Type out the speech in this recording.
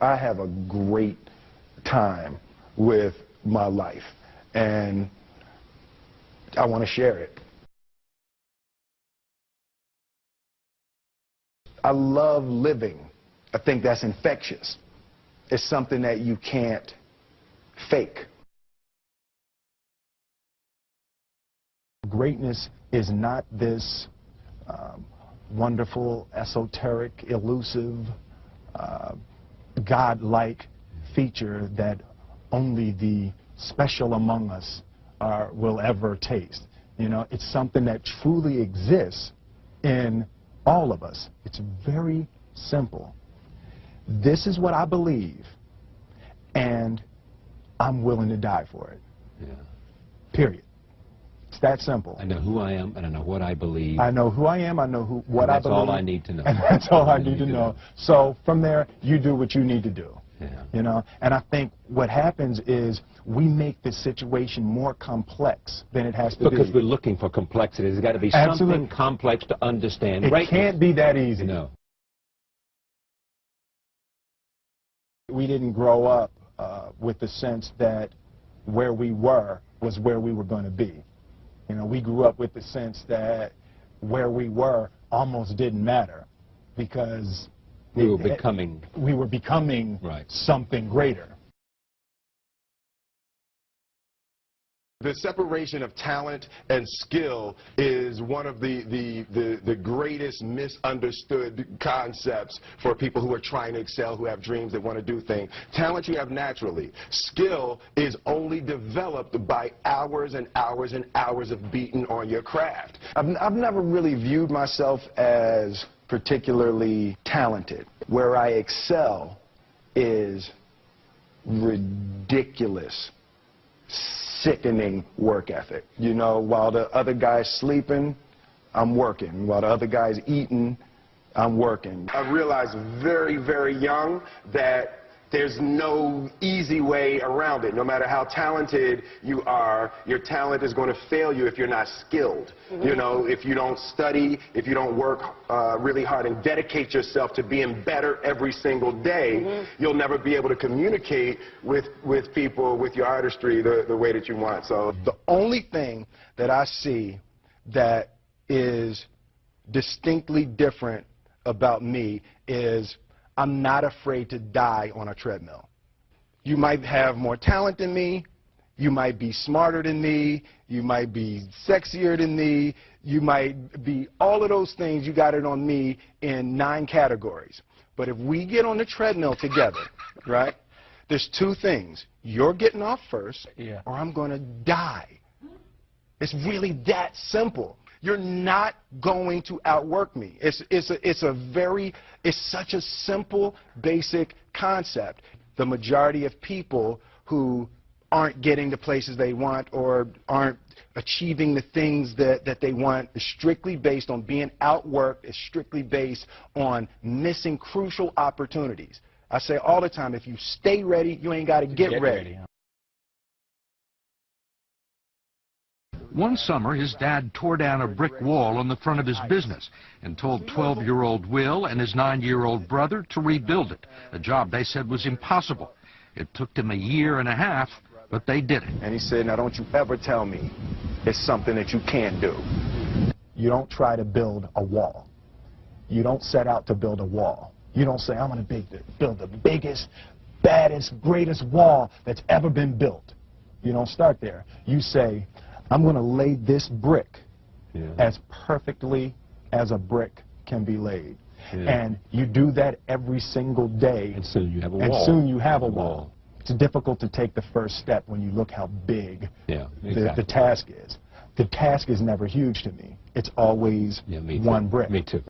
I have a great time with my life, and I want to share it. I love living. I think that's infectious. It's something that you can't fake. Greatness is not this wonderful, esoteric, elusive, God-like feature that only the special among us will ever taste. You know, it's something that truly exists in all of us. It's very simple. This is what I believe, and I'm willing to die for it. Yeah. Period. It's that simple. I know who I am, and I know what I believe. I know who I am, I know what I believe. That's all I need to know. And that's all I need to know. So from there, you do what you need to do. Yeah. You know, and I think what happens is we make the situation more complex than it has to be. Because we're looking for complexity. There's got to be something complex to understand. It can't be that easy. No. We didn't grow up with the sense that where we were was where we were going to be. You know, we grew up with the sense that where we were almost didn't matter because we were becoming right. Something greater. The separation of talent and skill is one of the greatest misunderstood concepts for people who are trying to excel, who have dreams, that want to do things. Talent you have naturally. Skill is only developed by hours and hours and hours of beating on your craft. I've never really viewed myself as particularly talented. Where I excel is ridiculous, sickening work ethic. You know, while the other guy's sleeping, I'm working. While the other guy's eating, I'm working. I realized very, very young that there's no easy way around it. No matter how talented you are, your talent is going to fail you if you're not skilled. You know, if you don't study, if you don't work really hard and dedicate yourself to being better every single day, you'll never be able to communicate with people, with your artistry, the way that you want. So the only thing that I see that is distinctly different about me is I'm not afraid to die on a treadmill. You might have more talent than me, you might be smarter than me, you might be sexier than me, you might be all of those things. You got it on me in 9 categories. But if we get on the treadmill together, right, there's 2 things. You're getting off first, or I'm going to die. It's really that simple. You're not going to outwork me. It's such a simple, basic concept. The majority of people who aren't getting the places they want or aren't achieving the things that they want is strictly based on being outworked, is strictly based on missing crucial opportunities. I say all the time, if you stay ready, you ain't got to get ready. One summer, his dad tore down a brick wall on the front of his business and told 12-year-old Will and his 9-year-old brother to rebuild it, a job they said was impossible. It took them 1.5 years, but they did it. And he said, now don't you ever tell me it's something that you can't do. You don't try to build a wall. You don't set out to build a wall. You don't say, I'm going to build the biggest, baddest, greatest wall that's ever been built. You don't start there. You say, I'm going to lay this brick as perfectly as a brick can be laid. And you do that every single day. And soon you have a wall. And soon you have a wall. It's difficult to take the first step when you look how big the task is. The task is never huge to me. It's always one brick. Me too.